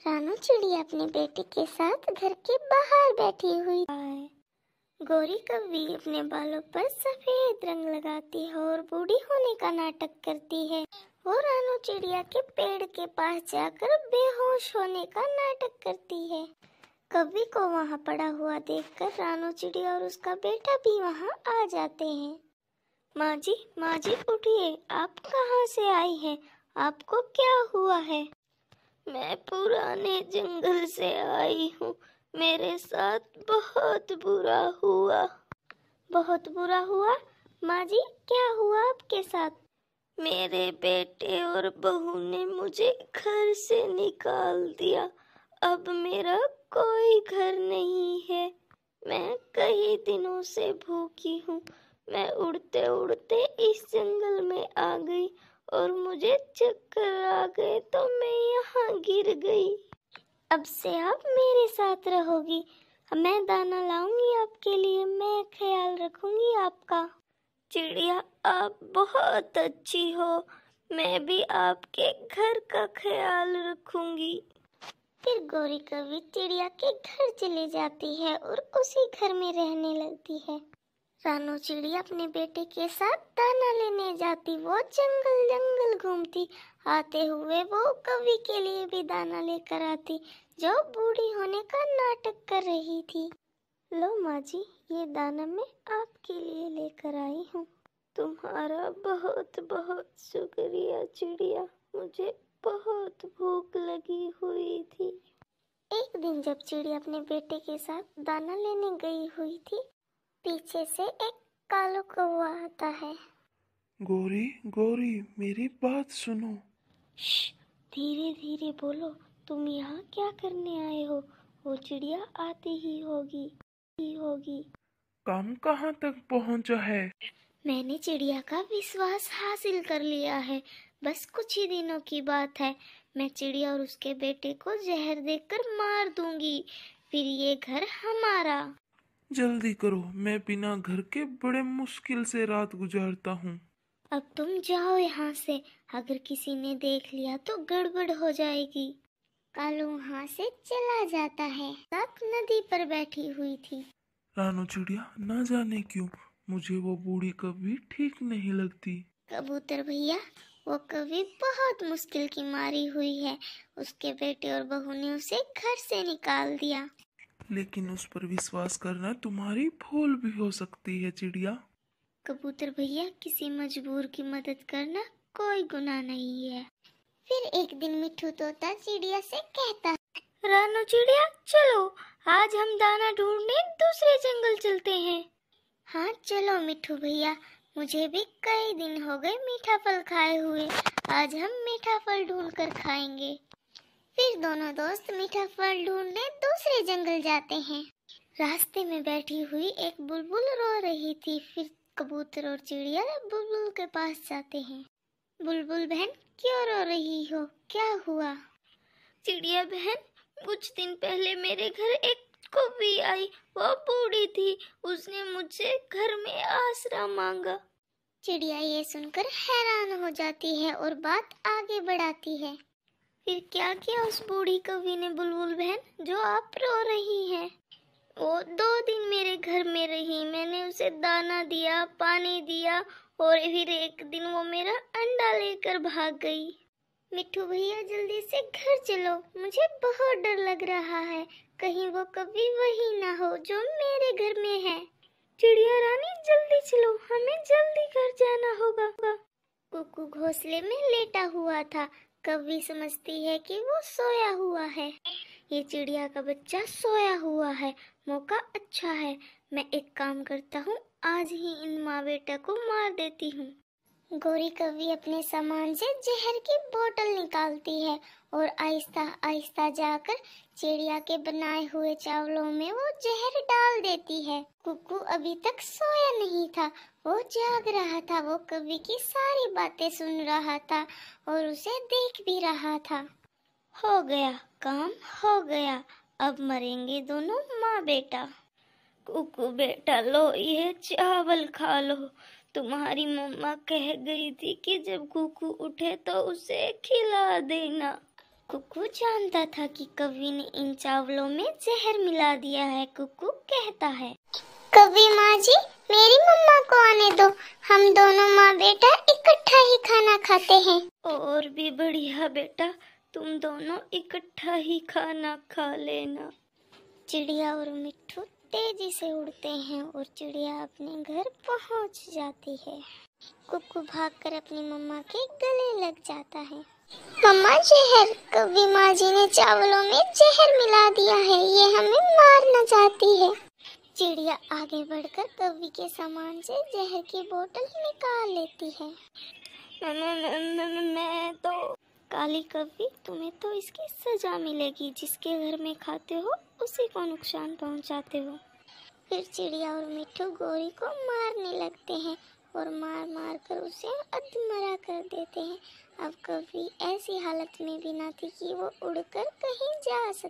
रानू चिड़िया अपने बेटे के साथ घर के बाहर बैठी हुई है। गौरी कौवी अपने बालों पर सफेद रंग लगाती है और बूढ़ी होने का नाटक करती है। वो रानू चिड़िया के पेड़ के पास जाकर बेहोश होने का नाटक करती है। कौवी को वहाँ पड़ा हुआ देखकर रानू चिड़िया और उसका बेटा भी वहाँ आ जाते हैं। माँ जी उठिए, आप कहाँ से आई हैं? आपको क्या हुआ है? मैं पुराने जंगल से आई हूँ, मेरे साथ बहुत बुरा हुआ। बहुत बुरा हुआ? माँ जी क्या हुआ आपके साथ? मेरे बेटे और बहू ने मुझे घर से निकाल दिया। अब मेरा कोई घर नहीं है। मैं कई दिनों से भूखी हूँ। मैं उड़ते उड़ते इस जंगल में आ गई और मुझे चक्कर आ गए तो मैं यहाँ गिर गई। अब से आप मेरे साथ रहोगी। मैं दाना लाऊंगी आपके लिए, मैं ख्याल रखूंगी आपका। चिड़िया आप बहुत अच्छी हो, मैं भी आपके घर का ख्याल रखूंगी। फिर गौरी कौवी चिड़िया के घर चली जाती है और उसी घर में रहने लगती है। रानू चिड़िया अपने बेटे के साथ दाना लेने जाती। वो जंगल जंगल घूमती, आते हुए वो कौवी के लिए भी दाना लेकर आती, जो बूढ़ी होने का नाटक कर रही थी। लो माँ जी, ये दाना मैं आपके लिए लेकर आई हूँ। तुम्हारा बहुत बहुत शुक्रिया चिड़िया, मुझे बहुत भूख लगी हुई थी। एक दिन जब चिड़िया अपने बेटे के साथ दाना लेने गई हुई थी, पीछे से एक कालो कौवा आता है। गौरी गौरी मेरी बात सुनो। धीरे धीरे बोलो, तुम यहाँ क्या करने आए हो? वो चिड़िया आती ही होगी। काम कहाँ तक पहुँचा है? मैंने चिड़िया का विश्वास हासिल कर लिया है। बस कुछ ही दिनों की बात है। मैं चिड़िया और उसके बेटे को जहर देकर मार दूंगी, फिर ये घर हमारा। जल्दी करो, मैं बिना घर के बड़े मुश्किल से रात गुजारता हूँ। अब तुम जाओ यहाँ से, अगर किसी ने देख लिया तो गड़बड़ हो जाएगी। कालू वहाँ से चला जाता है। तक नदी पर बैठी हुई थी। रानू चिड़िया न जाने क्यों मुझे वो बूढ़ी कभी ठीक नहीं लगती। कबूतर भैया, वो कभी बहुत मुश्किल की मारी हुई है। उसके बेटे और बहू ने उसे घर से निकाल दिया। लेकिन उस पर विश्वास करना तुम्हारी भूल भी हो सकती है चिड़िया। कबूतर भैया, किसी मजबूर की मदद करना कोई गुनाह नहीं है। फिर एक दिन मिट्ठू तोता चिड़िया से कहता, रानू चिड़िया चलो, आज हम दाना ढूंढने दूसरे जंगल चलते हैं। हाँ चलो मिट्ठू भैया, मुझे भी कई दिन हो गए मीठा फल खाए हुए। आज हम मीठा फल ढूंढ कर खाएंगे। फिर दोनों दोस्त मीठा फल ढूंढने दूसरे जंगल जाते हैं। रास्ते में बैठी हुई एक बुलबुल रो रही थी। फिर कबूतर और चिड़िया बुलबुल के पास जाते हैं। बुलबुल बहन, क्यों रो रही हो? क्या हुआ? चिड़िया बहन, कुछ दिन पहले मेरे घर एक कौवी आई। वो बूढ़ी थी, उसने मुझसे घर में आसरा मांगा। चिड़िया ये सुनकर हैरान हो जाती है और बात आगे बढ़ाती है। फिर क्या किया उस बूढ़ी कौवी ने बुलबुल बहन, जो आप रो रही हैं? वो 2 दिन मेरे घर में रही। मैंने उसे दाना दिया, पानी दिया और फिर एक दिन वो मेरा अंडा लेकर भाग गई। मिट्ठू भैया जल्दी से घर चलो, मुझे बहुत डर लग रहा है। कहीं वो कभी वही ना हो जो मेरे घर में है। चिड़िया रानी जल्दी चलो, हमें जल्दी घर जाना होगा। कुकू घोंसले में लेटा हुआ था। कौवी समझती है कि वो सोया हुआ है। ये चिड़िया का बच्चा सोया हुआ है, मौका अच्छा है। मैं एक काम करता हूँ, आज ही इन माँ बेटा को मार देती हूँ। गौरी कौवी अपने सामान से जहर की बोतल निकालती है और आहिस्ता आहिस्ता जाकर चिड़िया के बनाए हुए चावलों में वो जहर डाल देती है। कुकू अभी तक सोया नहीं था, वो जाग रहा था। वो कौवी की सारी बातें सुन रहा था और उसे देख भी रहा था। हो गया, काम हो गया। अब मरेंगे दोनों माँ बेटा। कुकू बेटा लो, ये चावल खा लो। तुम्हारी मम्मा कह गई थी कि जब कुकू उठे तो उसे खिला देना। कुकू जानता था कि कवि ने इन चावलों में जहर मिला दिया है। कुकू कहता है, कवि माँ जी, मेरी मम्मा को आने दो, हम दोनों माँ बेटा इकट्ठा ही खाना खाते हैं। और भी बढ़िया बेटा, तुम दोनों इकट्ठा ही खाना खा लेना। चिड़िया और मिट्ठू तेजी से उड़ते हैं और चिड़िया अपने घर पहुंच जाती है। कुकू भागकर अपनी मम्मा के गले लग जाता है। मम्मा, जहर, कवि माँ जी ने चावलों में जहर मिला दिया है, ये हमें मारना चाहती है। चिड़िया आगे बढ़कर कवि के सामान से जहर की बोतल निकाल लेती है। मैं तो काली कवि, तुम्हें तो इसकी सजा मिलेगी। जिसके घर में खाते हो उसी को नुकसान पहुंचाते हो। फिर चिड़िया और मिट्ठू गोरी को मारने लगते हैं और मार मार कर उसे अधमरा कर देते हैं। अब कवि ऐसी हालत में भी ना थी कि वो उड़कर कहीं जा सके।